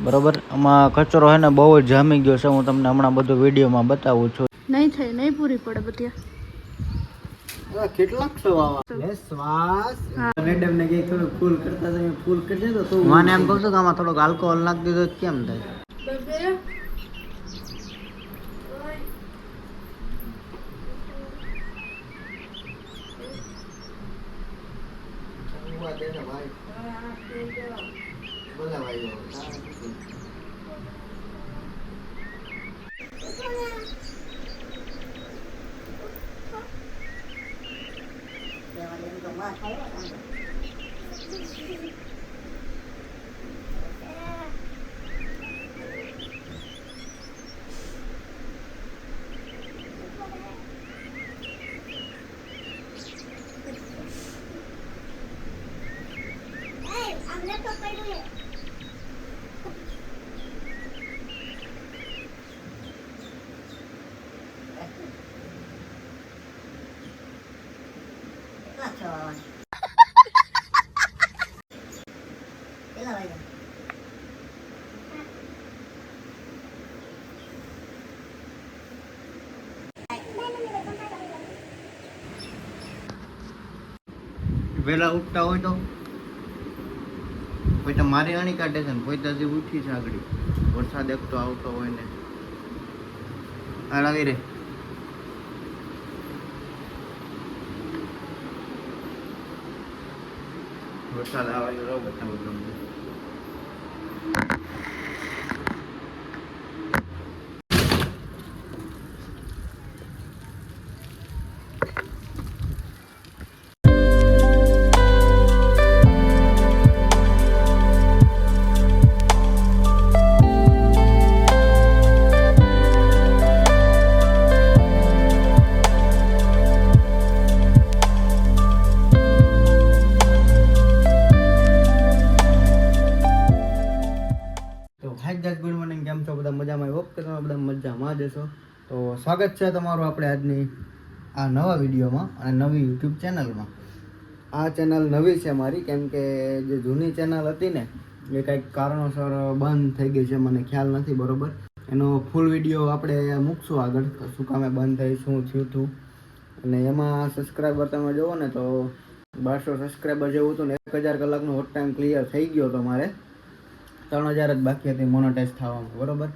બરોબર, આમાં કચરો હે ને બહુ જ જામી ગયો છે. હું તમને હમણાં બધું વિડીયોમાં બતાવું છું. નહીં થાય, નહીં પૂરી પડે બધી. કેટલાક છો શ્વાસ મેડમ ને કઈ થોડું ફૂલ કરતા તમે ફૂલ કરજે તો મને એમ કહું છું કે આમાં થોડોક આલ્કોહોલ નાખી દીધો કેમ થાય? વેલા ઉઠતા હોય તો કોઈ તો મારી આણી કાઢે છે ને કોઈ તો હજી ઉઠી છે આગળ વરસાદ એકતો આવતો હોય ને આવી રે વરસાદ આવે રહો બતાવું તમને. ગુડ મોર્નિંગ, કેમ છો બધા? મજામાં? હોપ કે તમે બધા મજામાં જ હશો. તો સ્વાગત છે તમારું આપણે આજની આ નવા વિડીયોમાં અને નવી યુટ્યુબ ચેનલમાં. આ ચેનલ નવી છે મારી, કેમ કે જે જૂની ચેનલ હતી ને એ કંઈક કારણોસર બંધ થઈ ગઈ છે, મને ખ્યાલ નથી બરોબર. એનો ફૂલ વિડીયો આપણે મૂકશું આગળ, શું કામે બંધ થઈ, શું થયું હતું. અને એમાં સબસ્ક્રાઈબર તમે જુઓ ને તો 1200 સબસ્ક્રાઈબર જેવું હતું ને 1000 કલાકનો હોટ ટાઈમ ક્લિયર થઈ ગયો હતો મારે. 3000 જ બાકી હતી મોનેટાઈઝ થવામાં બરોબર.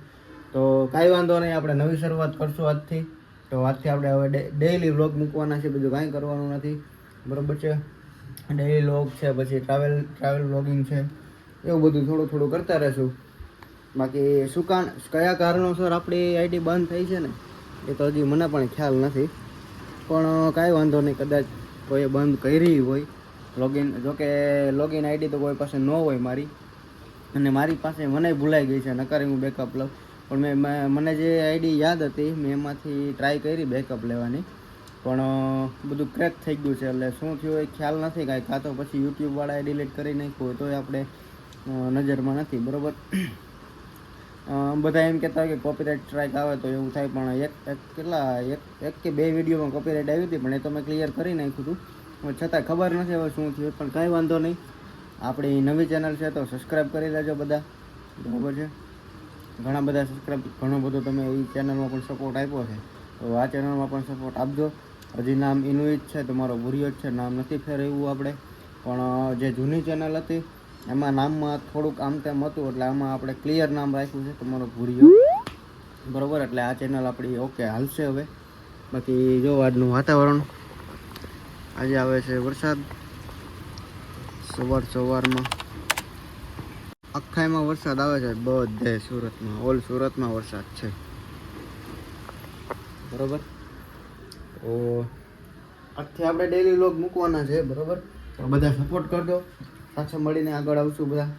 તો કાંઈ વાંધો નહીં, આપણે નવી શરૂઆત કરશું આજથી. તો આજથી આપણે હવે ડેઈલી વ્લોગ મૂકવાના છે, બીજું કાંઈ કરવાનું નથી બરોબર છે. ડેઈલી વ્લોગ છે, પછી ટ્રાવેલ વ્લોગિંગ છે, એવું બધું થોડું થોડું કરતા રહેશું. બાકી કયા કારણોસર આપણી આઈડી બંધ થઈ છે ને એ તો હજી મને પણ ખ્યાલ નથી, પણ કાંઈ વાંધો નહીં. કદાચ કોઈએ બંધ કરી હોય લોગિન, જોકે લોગિન આઈડી તો કોઈ પાસે ન હોય મારી, અને મારી પાસે મને ભૂલાઈ ગઈ છે, નકર હું બેકઅપ લઉં. પણ મને જે આઈડી યાદ હતી મેં એમાંથી ટ્રાય કરી બેકઅપ લેવાની, પણ બધું ક્રેક થઈ ગયું છે. એટલે શું થયું એ ખ્યાલ નથી કાંઈ, કાં તો પછી યુટ્યુબવાળાએ ડિલીટ કરી નાખ્યું હોય તોય આપણે નજરમાં નથી બરાબર. બધા એમ કહેતા હોય કે કોપીરાઇટ સ્ટ્રાઇક આવે તો એવું થાય, પણ એક કે બે વિડીયોમાં કોપીરાઇટ આવી હતી, પણ એ તો મેં ક્લિયર કરી નાખ્યું હતું. છતાંય ખબર નથી હવે શું થયું, પણ કાંઈ વાંધો નહીં. આપણી નવી ચેનલ છે તો સબસ્ક્રાઈબ કરી લેજો બધા બરાબર છે. ઘણા બધા ઘણો બધો તમે એ ચેનલમાં પણ સપોર્ટ આપ્યો છે, તો આ ચેનલમાં પણ સપોર્ટ આપજો. હજી નામ ઇન્વિટ છે, તમારો ભૂરિયો જ છે, નામ નથી ફેરવ્યું આપણે. પણ જે જૂની ચેનલ હતી એમાં નામમાં થોડુંક આમ તેમ હતું, એટલે આમાં આપણે ક્લિયર નામ રાખ્યું છે તમારો ભૂરિયો બરાબર. એટલે આ ચેનલ આપણી ઓકે હાલશે હવે. બાકી જો આજનું વાતાવરણ, આજે આવે છે વરસાદ સવારમાં. આખાઈમાં વરસાદ આવે છે, બધે સુરતમાં, ઓલ સુરતમાં વરસાદ છે બરોબર. તો આજથી આપણે ડેઈલી વ્લોગ મૂકવાના છે બરોબર. તો બધા સપોર્ટ કરજો, સાથે મળીને આગળ આવશું બધા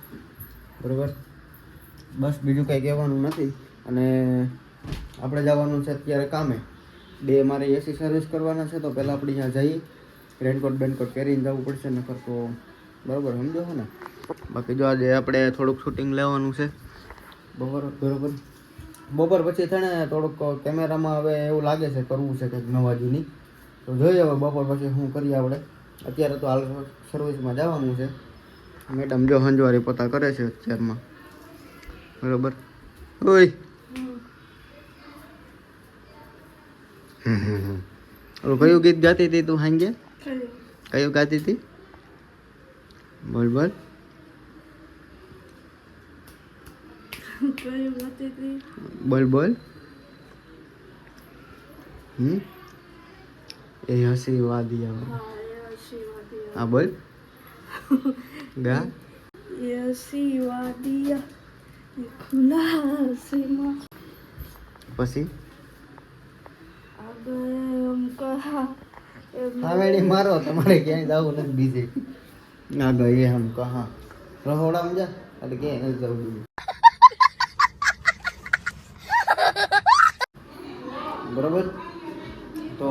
બરોબર. બસ બીજું કંઈ કહેવાનું નથી. અને આપણે જવાનું છે અત્યારે કામે. મારે એસી સર્વિસ કરવાના છે, તો પહેલાં આપણે ત્યાં જઈએ, રેનકોટ પહેરીને જવું પડશે, નકર તો બરાબર સમજો છો ને. બાકી જો આજે આપણે થોડુંક શૂટિંગ લેવાનું છે બપોર પછી છે ને થોડુંક કેમેરામાં હવે એવું લાગે છે કરવું છે કંઈક નવા જૂની, તો જોઈએ હવે બપોર પછી શું કરીએ આપણે. અત્યારે તો હાલ સર્વિસમાં જવાનું છે. મેડમ જો હંજવારી પોતા કરે છે અત્યારમાં. બરોબર. ઓય કયું ગીત ગાતી હતી તું હાંજે? કયું ગાતી હતી? બોલ બોલ. બોલ બોલ. એ હસી વાદિયા. હા બોલ. ગા. પછી હાવેડી મારો તમારે ક્યાંય જવું નથી બીજે. ના ગઈ હમ કહા રહોડામાં જા એટલે ક્યાંય નથી જવું બીજે. બરોબર. તો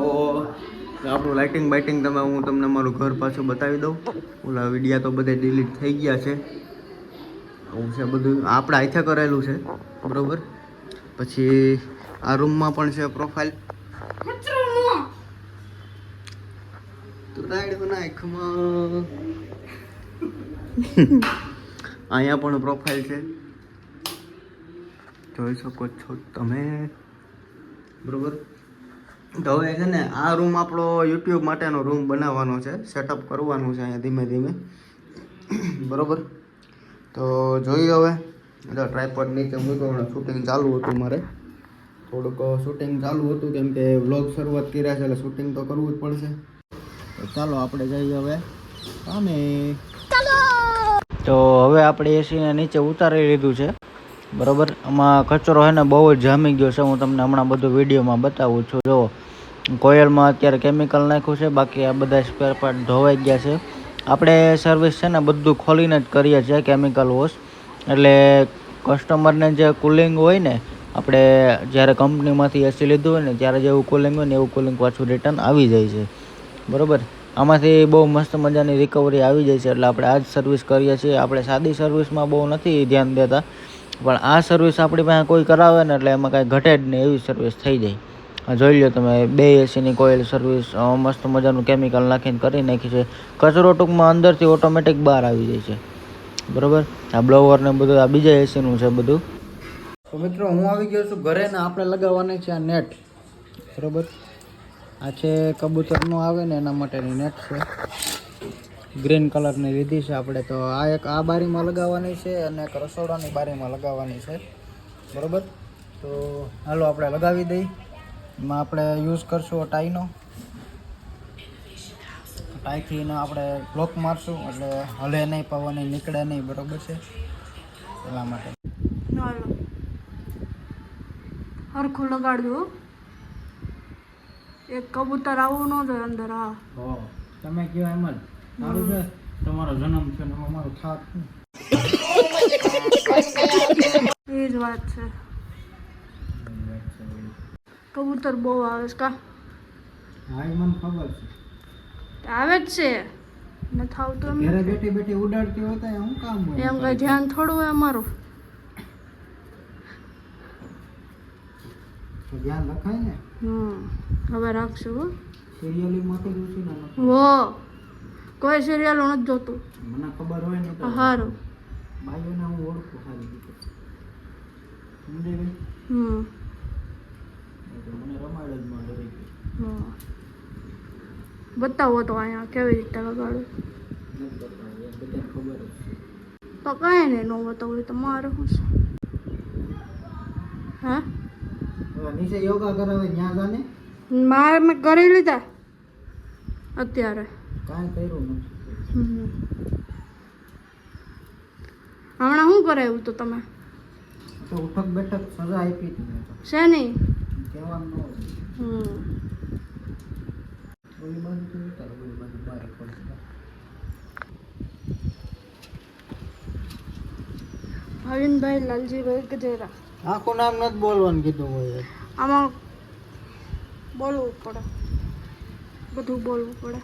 આપણું લાઇટિંગ બાઇટિંગ હું તમને મારું ઘર પાછું બતાવી દઉં. ઓલા વિડીયા તો બધે ડિલીટ થઈ ગયા છે. આવું છે બધું આપણે આથે કરેલું છે. બરોબર. પછી આ રૂમમાં પણ છે પ્રોફાઇલ. અહીંયા પણ પ્રોફાઇલ છે, જોઈ શકો છો તમે. બરોબર. તો હવે છે ને આ રૂમ આપણો યુટ્યુબ માટેનો રૂમ બનાવવાનો છે, સેટઅપ કરવાનું છે અહીંયા ધીમે ધીમે. બરોબર. તો જોઈએ હવે ટ્રાયપોડ નીચે મૂકવાનું શૂટિંગ ચાલુ હતું મારે. થોડુંક શૂટિંગ ચાલુ હતું કેમ કે વ્લોગ શરૂઆત કર્યા છે એટલે શૂટિંગ તો કરવું જ પડશે. તો ચાલો આપણે જઈએ હવે સામે. તો હવે આપણે એસીને નીચે ઉતારી લીધું છે. બરોબર. આમાં કચરો છે ને બહુ જ જામી ગયો છે. હું તમને હમણાં બધું વિડીયોમાં બતાવું છું. જો કોયલમાં અત્યારે કેમિકલ નાખ્યું છે, બાકી આ બધા સ્પેર પાર્ટ ધોવાઈ ગયા છે. આપણે સર્વિસ છે ને બધું ખોલીને જ કરીએ છીએ કેમિકલ વોશ. એટલે કસ્ટમરને જે કુલિંગ હોય ને, આપણે જ્યારે કંપનીમાંથી એસી લીધું હોય ને ત્યારે જેવું કુલિંગ હોય ને એવું કુલિંગ પાછું રિટર્ન આવી જાય છે. બરોબર. આમાંથી બહુ મસ્ત મજાની રિકવરી આવી જાય છે. એટલે આપણે આ જ સર્વિસ કરીએ છીએ. આપણે સાદી સર્વિસમાં બહુ નથી ધ્યાન દેતા, પણ આ સર્વિસ આપણી પાસે કોઈ કરાવે ને એટલે એમાં કાંઈ ઘટે જ નહીં એવી સર્વિસ થઈ જાય. જોઈ લો તમે 2 એસીની કોઇલ સર્વિસ મસ્ત મજાનું કેમિકલ નાખીને કરી નાખી છે. કચરો ટૂંકમાં અંદરથી ઓટોમેટિક બહાર આવી જાય છે. બરોબર. આ બ્લોવર ને બધું આ બીજા એસીનું છે બધું. તો મિત્રો હું આવી ગયો છું ઘરે ને આપણે લગાવવાની છે આ નેટ. બરોબર. આ છે કબૂતરનો આવે ને એના માટેની નેટ છે. ગ્રીન કલરની લીધી છે આપણે. તો આ એક આ બારીમાં લગાવવાની છે અને એક રસોડાની બારીમાં લગાવવાની છે. બરોબર. તો હાલો આપણે લગાવી દઈએ. એમાં આપણે યુઝ કરશું ટાઈનો. ટાઈથી આપણે બ્લોક મારશું એટલે હલે નહીં, પવન નીકળે નહીં. બરોબર છે. એટલા માટે હરખું લગાડજો. એક કબૂતર આવું ન જોઈએ અંદર. હા તમે કહો એમ જ સારું છે. તમારો જન્મ છે ને અમારો થાક. એ જ વાત છે. કબૂતર બહુ આવે છે કા? હા એ મને ખબર છે. આવે જ છે. નથી આવતું એમ. ઘરે બેઠી બેઠી ઉડાડતી હોય તો શું કામ હોય? એમ કઈ ધ્યાન થોડું હોય અમારું. ધ્યાન રખાય ને. હવે રાખશું હો. સિરિયલી માંથી જોશું ને. હો કોઈ સિરિયલો નથી જોતું. મને ખબર હોય ને તો સારું. બાયોને હું ઓળખું સારી રીતે. સમજે ગઈ? મને રમાડ જ માં ડરી ગઈ. બતાવો તો અહીંયા કેવી રીતે લગાડું. બધાને ખબર જ છે. તો કાંઈ નહીં, ન બતાવું તો મારે શું છે. હા નીચે યોગા કરાવે ત્યાં જાને. મારે મેં કરી લીધા અત્યારે. કાંઈ કર્યું નથી. હમણાં શું કરાવ્યું તો તમે? તો ઉઠક બેઠક સજા આપી હતી મેં તો. છે નહીં કહેવાનું ન હોય. ઓલી બાજુ તો ઉતારો, ઓલી બાજુ બહાર પડે. ભાવિનભાઈ લાલજીભાઈ ગજેરા. આખું નામ નથી બોલવાનું કીધું હોય. આમાં બોલવું પડે, બધું બોલવું પડે.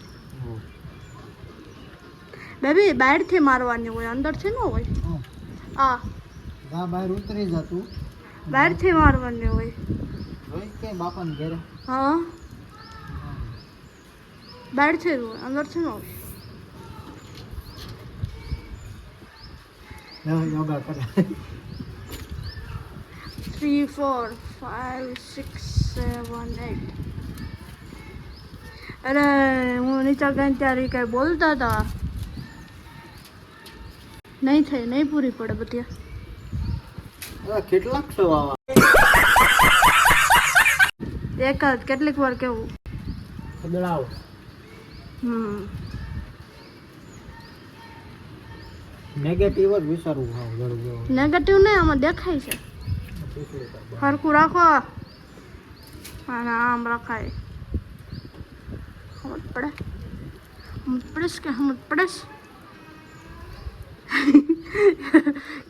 બેબી બહારથી મારવાની હોય, અંદરથી ન હોય. આ બહાર ઉતરી જતું, બહારથી મારવાની હોય. જોઈ કે બાપાને ઘરે. હા બહારથી જ હોય અંદરથી ન હોય. યોગા કરે 3 4 5 6 7 8. અરે હું નીચે ગઈ ત્યારે કઈ બોલતા હતા. નહીં થઈ, નહીં પૂરી પડે બધી. કેટલાક સવા એક જ કેટલીક વાર કેવું. બદલાવ નેગેટિવ જ વિચારવું હાવ જડું નેગેટિવ નહીં, આમાં દેખાય છે. સરખું રાખો અને આમ રખાય. સમજ પડે? સમજ પડેશ કે સમજ પડેશ?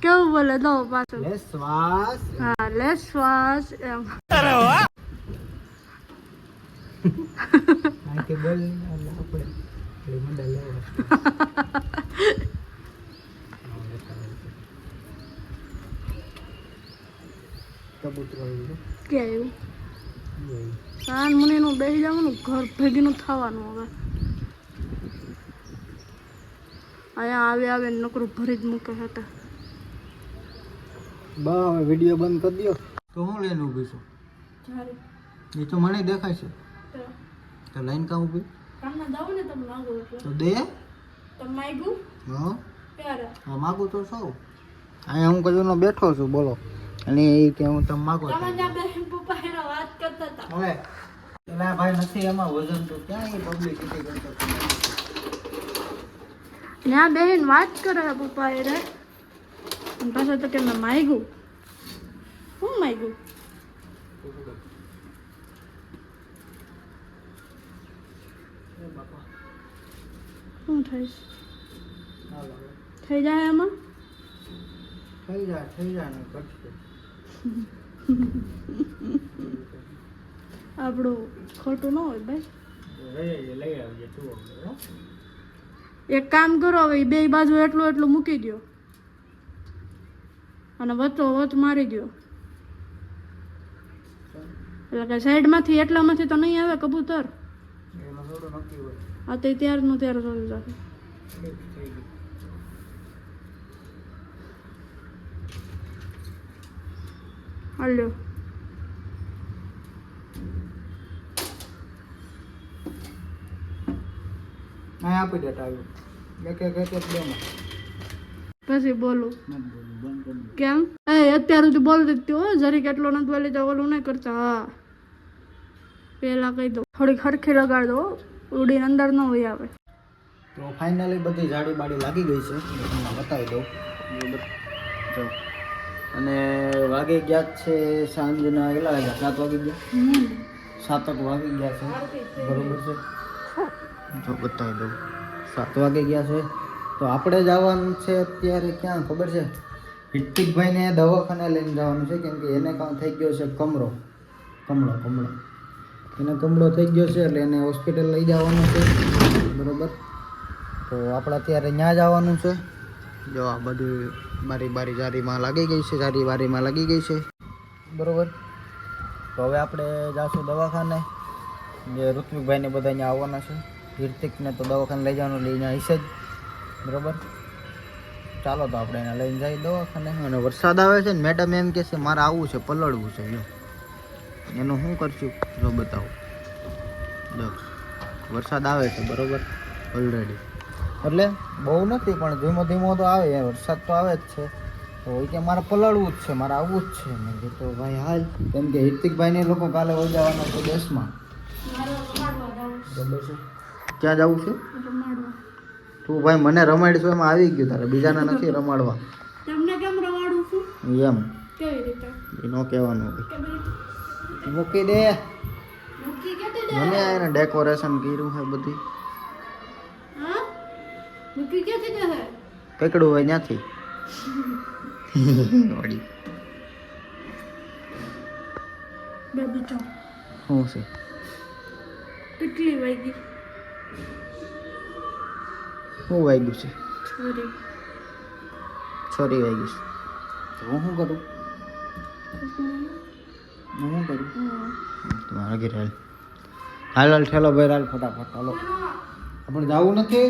કેવું બોલે દો પાછું. લે શ્વાસ હા, લે શ્વાસ એમ. આકે બોલ એટલે આપણે એ મંડા લેવા કબૂતર આવ્યું કે આવ્યું સાન મુનિનું બેસી જવાનું, ઘર ભેગીનું થવાનું. હવે અહીંયા આવે ને નકરું ભરી જ મૂકે હતા. બા હવે વિડીયો બંધ કરી દો તો હું લઈને ઊભી છું. એ તો મને દેખાય છે. તો લાઈન કાં ઊભી તો દે. હા માગું તો સૌ અહીંયા હું કજુનો બેઠો છું. બોલો અને એ કે હું તમે માગો છો. હવે પેલા ભાઈ નથી એમાં વજન તો ક્યાં એ પબ્લિસિટી કરતો ત્યાં બેહીન વાત કરે પપ્પા એ રે. પાછા તો કે મેં માગ્યું. શું માગ્યું? શું થઈશ? થઈ જાય એમાં? થઈ જાય ને ઘટશે. આપણું ખોટું ન હોય ભાઈ. લઈ આવજે તું એક કામ કરો, હવે બે બાજુ એટલું એટલું મૂકી દો અને વચ્ચો વચ મારી દો. એટલે કે સાઈડમાંથી એટલામાંથી તો નહીં આવે કબૂતર. એમાં થોડું નક્કી હોય. આ તો ત્યારનું ત્યારે ચાલુ જશે. હાલ્યો અહીં આપી દે ટાવ્યું એક બેમાં પછી બોલું બંધ કરી દે. કેમ? એ અત્યાર સુધી બોલ દીધું હો, જરીક એટલો નથી બોલી તો ઓલું નહીં કરતા. હા પેલા કહી દો, થોડીક હરખી લગાડ દો, ઉડીને અંદર ન હોય આવે. તો ફાઇનલી બધી જાડી બાડી લાગી ગઈ છે. તમને બતાવી દઉં બરાબર. જો અને વાગી ગયા જ છે સાંજના કેટલા વાગ્યા? 7 વાગી ગયા. 7 વાગી ગયા છે બરોબર છે. જો બતાવી દઉં 7 વાગી ગયા છે. તો આપણે જવાનું છે અત્યારે ક્યાં ખબર છે? હિતિકભાઈને દવાખાને લઈને જવાનું છે, કેમ કે એને કામ થઈ ગયો છે કમળો એને કમળો થઈ ગયો છે એટલે એને હોસ્પિટલ લઈ જવાનું છે બરોબર. તો આપણે અત્યારે ત્યાં જવાનું છે. જો આ બધું બારી જારીમાં લાગી ગઈ છે, બારીમાં લાગી ગઈ છે બરોબર. તો હવે આપણે જાશું દવાખાને. જે ઋત્વિકભાઈને બધા અહીંયા આવવાના છે. હિર્તિકને તો દવાખાને લઈ જવાનું, લઈને હશે જ બરોબર. ચાલો તો આપણે એને લઈને જઈએ દવાખાને. અને વરસાદ આવે છે ને, મેડમ એમ કહે છે મારે આવવું છે, પલળવું છે. જો એનું શું કરશું જો બતાવું. જો વરસાદ આવે છે બરોબર ઓલરેડી, એટલે બહુ નથી પણ ધીમો ધીમો તો આવે. વરસાદ તો આવે જ છે. તો એ કે મારે પલળવું જ છે, મારે આવવું જ છે. મેં કીધું તો ભાઈ હાલ, કેમ કે હિતિકભાઈને લોકો કાલે વહી જવાના છે દેશમાં બરોબર છે. ક્યાં જવું છે? તું ભાઈ મને રમાડીશું એમાં આવી ગયું, તારે બીજાને નથી રમાડવા. તમને કેમ રવાડું છું? એમ કેવી રીતે? એ ન કહેવાનું મૂકી દે. મને એને ડેકોરેશન કર્યું છે બધી. હા મૂકી ક્યાંથી દે હે? કકડું હોય ત્યાંથી વળી બેબી ચો શું છે? કેટલી વાગી? શું વાગ્યું છે? સોરી છોરી વાગી છે. તો હું શું કરું? તમારા ઘરે હાલ. હાલ હાલ ઠેલો ભાઈ હાલ ફટાફટ હાલો. આપણે જવું નથી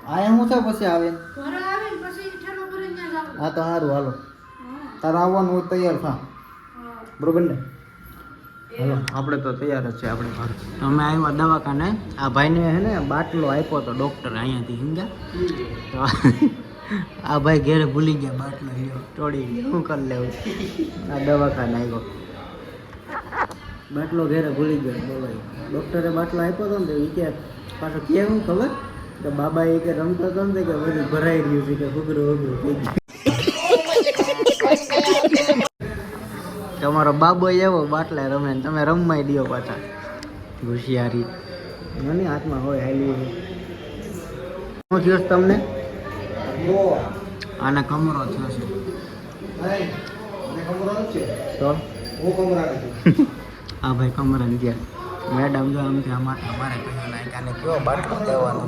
આયા હું છે પછી આવે હા તો સારું હાલો તારે આવવાનું હોય તૈયાર થા બરોબર ને હાલો આપણે તો તૈયાર જ છે આપણે ઘર અમે આવ્યા દવાખાને આ ભાઈને હે ને બાટલો આપ્યો તો ડૉક્ટર અહીંયાથી સમજ્યા તો આ ભાઈ ઘેરે ભૂલી ગયા બાટલો લ્યો તોડી શું કરી લેવું આ દવાખાને આવ્યો બાટલો ઘેરે ભૂલી ગયો બોલાય ડૉક્ટરે બાટલો આપ્યો હતો ને તો એ કે પાછો કે હું ખબર કે બાબા એ કે રમતો હતો ને કે બધું ભરાઈ રહ્યું છે કે ઉઘરું ઉઘરું થઈ ગયું તમારો બાબો એવો બાટલા રમે ને તમે રમવાય દો પાછા હોશિયારી મને હાથમાં હોય હાલી શું થયો તમને આને કમરો થયો છે તો હા ભાઈ કમરા ગયા મેડમ જો આમથી અમારે કહ્યું નહીં આને કયો બાટલો દેવાનો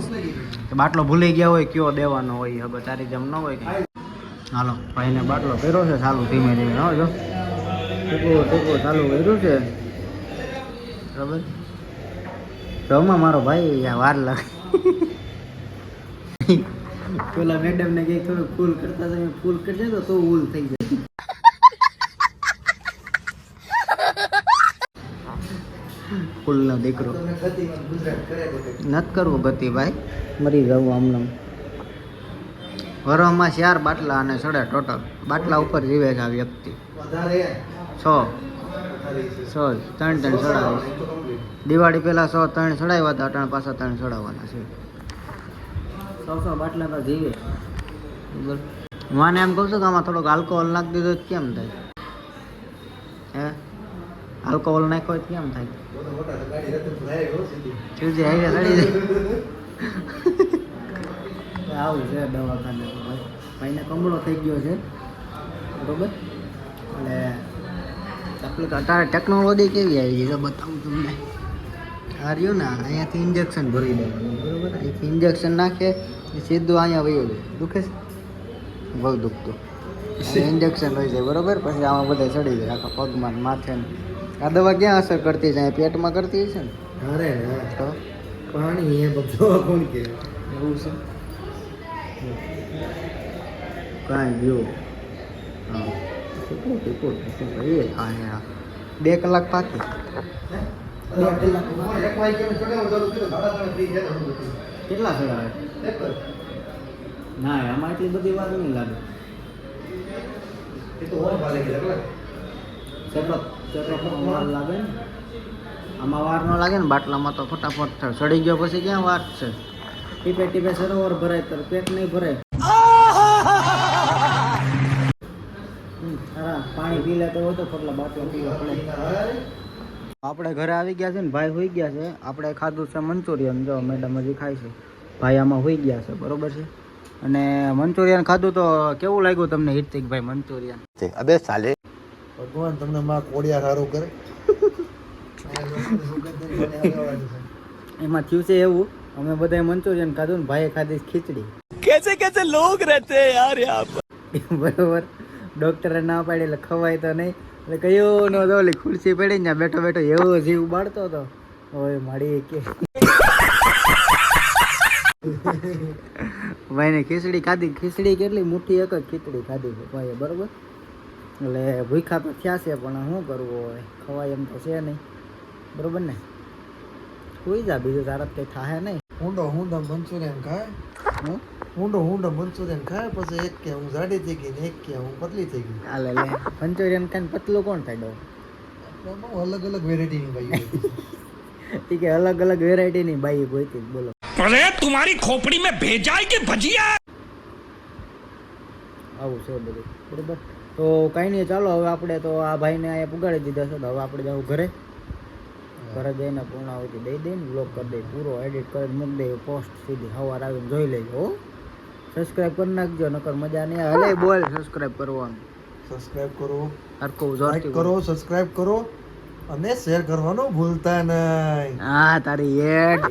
છે બાટલો ભૂલી ગયા હોય કયો દેવાનો હોય હવે તારી જેમ ન હોય કે હાલો ભાઈને બાટલો કર્યો છે ચાલુ ધીમે ધીમે હો જો ટૂંકો ચાલુ કર્યું છે બરાબર જવામાં મારો ભાઈ વાર લાગે પેલા મેડમ ને કઈ થોડું ફૂલ કરતા તમે ફૂલ કરજે તો ઉલ થઈ જાય ફૂલનો દીકરો નથી કરવું ગતિ ભાઈ મરી જવું આમનામ વરમાં 4 બાટલા અને સડે ટોટલ બાટલા ઉપર જીવે છે આ વ્યક્તિ 3 ચડાવે દિવાળી પહેલા 3 ચડાવ્યા હતા અટાણ પાછા 3 ચડાવવાના છે 100 બાટલા તો જીવે મને એમ કહું છું કે આમાં થોડોક આલ્કોહોલ નાખી દીધો તો કેમ થાય હે આલ્કોહોલ નાખ્યો તો કેમ થાય ચૂજી હાઈવે ચડી જાય આવું છે દવાખાને ભાઈને કમળો થઈ ગયો છે બરોબર એટલે આપણે અત્યારે ટેકનોલોજી કેવી આવી ગઈ છે બતાવું તમને આ રહ્યું ને અહીંયાથી ઇન્જેક્શન ભરી દેવાનું બરોબર અહીંથી ઇન્જેક્શન નાખે સીધું અહીંયા વયું જાય દુખે છે બહુ દુખતું ઇન્જેક્શન હોય છે બરોબર પછી આમાં બધા ચડી જાય આખા પગમાં માથે આ દવા ક્યાં અસર કરતી છે પેટમાં કરતી છે ને અરે તો પાણી એ બધું કોણ કે એવું છે કાંઈ ગયું હા હા 2 કલાક પાકી કેટલા ચડાવે ના આમાં એટલી બધી વાર નહીં લાગે વાર લાગે ને આમાં વાર ન લાગે ને બાટલામાં તો ફટાફટ થાય સડી ગયો પછી ક્યાં વાર છે ટીપે ટીપે સરોવર ભરાય તો પેટ નહીં ભરાય પાણી પી લેતો હોય તો કેટલા બાટલા પીવા પડે આપણે ઘરે આવી ગયા છે ને ભાઈ હોઈ ગયા છે આપણે ખાધું છે મંચુરિયન જો મેડમ હજી ખાય છે ભાઈ આમાં હોઈ ગયા છે બરોબર છે અને મંચુરિયન ખાધું તો કેવું લાગ્યું તમને હિર્તિકભાઈ મંચુરિયન અબે સાલે ભગવાન તમને માં કોડિયા સારું કરે એમાં થયું છે એવું અમે બધાએ મંચુરિયન ખાધું ને ભાઈએ ખાધી ખીચડી कैसे कैसे लोग रहते हैं यार यहाँ पर બરોબર ડૉક્ટરે ના પાડી એટલે ખવાય તો નહીં એટલે કયો નો તો ઓલી ખુરશી પડી ને બેઠો બેઠો એવો જીવ બાળતો હતો ઓય મારી કે ભાઈને ખીચડી ખાધી ખીચડી કેટલી મુઠ્ઠી એક જ ખીચડી ખાધી છે ભાઈએ બરોબર એટલે ભૂખા તો થયા છે પણ શું કરવું હોય ખવાય એમ તો છે નહીં બરોબર ને કોઈ જા બીજું તારા કંઈ થાય નહીં ઊંડો મંચુરિયન ખાય હું ઊંડો મંચુરિયન ખાય પછી એક કે હું જાડી થઈ ગઈ ને એક કે હું પતલી થઈ ગઈ હાલે લે મંચુરિયન ખાઈને પતલું કોણ થાય ડો અલગ અલગ વેરાયટીની ભાઈ એ કે અલગ અલગ વેરાયટીની બાઈ ગોઈતી બોલો अरे तुम्हारी खोपड़ी में भेजा है कि भजिया આવું છે બધું બરોબર તો કાંઈ નહીં ચાલો હવે આપણે તો આ ભાઈને અહીંયા પુગાડી દીધા છે તો હવે આપણે જવું ઘરે જઈને પૂર્ણાવતી દઈ દઈને બ્લોગ કરી દઈ પૂરો એડિટ કરીને મૂકી દઈએ પોસ્ટ સીધી સવાર આવીને જોઈ લેજો હો સબસ્ક્રાઈબ કરી નાખજો નકર મજા નહીં આવે હલે બોલ સબસ્ક્રાઈબ કરવાનું સબસ્ક્રાઇબ કરો હરખું લાઈક જોરથી કરો સબસ્ક્રાઇબ કરો અને શેર કરવાનું ભૂલતા નહીં હા તારી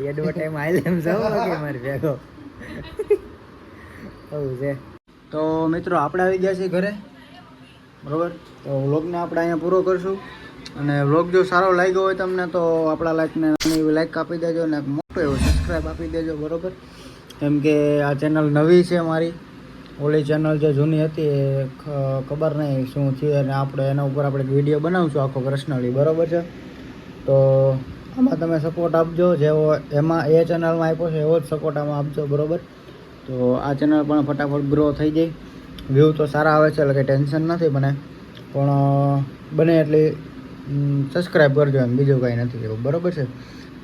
એડવર્ટાઈમ આઈ લેમ જાવ કે મારી ભેગો આવું છે તો મિત્રો આપણે આવી ગયા છીએ ઘરે બરોબર તો વ્લોગને આપણે અહીંયા પૂરો કરશું અને વ્લોગ જો સારો લાગ્યો હોય તમને તો આપણા લાઈકને નાની એવી લાઈક આપી દેજો અને મોટો એવો સબસ્ક્રાઈબ આપી દેજો, બરાબર. કેમ કે આ ચેનલ નવી છે મારી. ઓલી ચેનલ જે જૂની હતી એ ખબર નહીં શું છે, અને આપણે એના ઉપર આપણે વિડીયો બનાવશું આખો પર્સનલી, બરાબર છે. તો આમાં તમે સપોર્ટ આપજો, જેવો એમાં એ ચેનલમાં આપ્યો છે એવો જ સપોર્ટ આમાં આપજો, બરાબર. તો આ ચેનલ પણ ફટાફટ ગ્રો થઈ જાય. વ્યૂ તો સારા આવે છે એટલે કંઈ ટેન્શન નથી મને, પણ બને એટલી સબસ્ક્રાઈબ કરજો, એમ બીજું કાંઈ નથી એવું, બરાબર છે.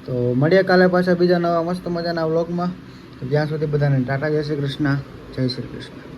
તો મળીએ કાલે પાછા બીજા નવા મસ્ત મજાના વ્લોગમાં. તો ત્યાં સુધી બધાને ટાટા, જય શ્રી કૃષ્ણ, જય શ્રી કૃષ્ણ.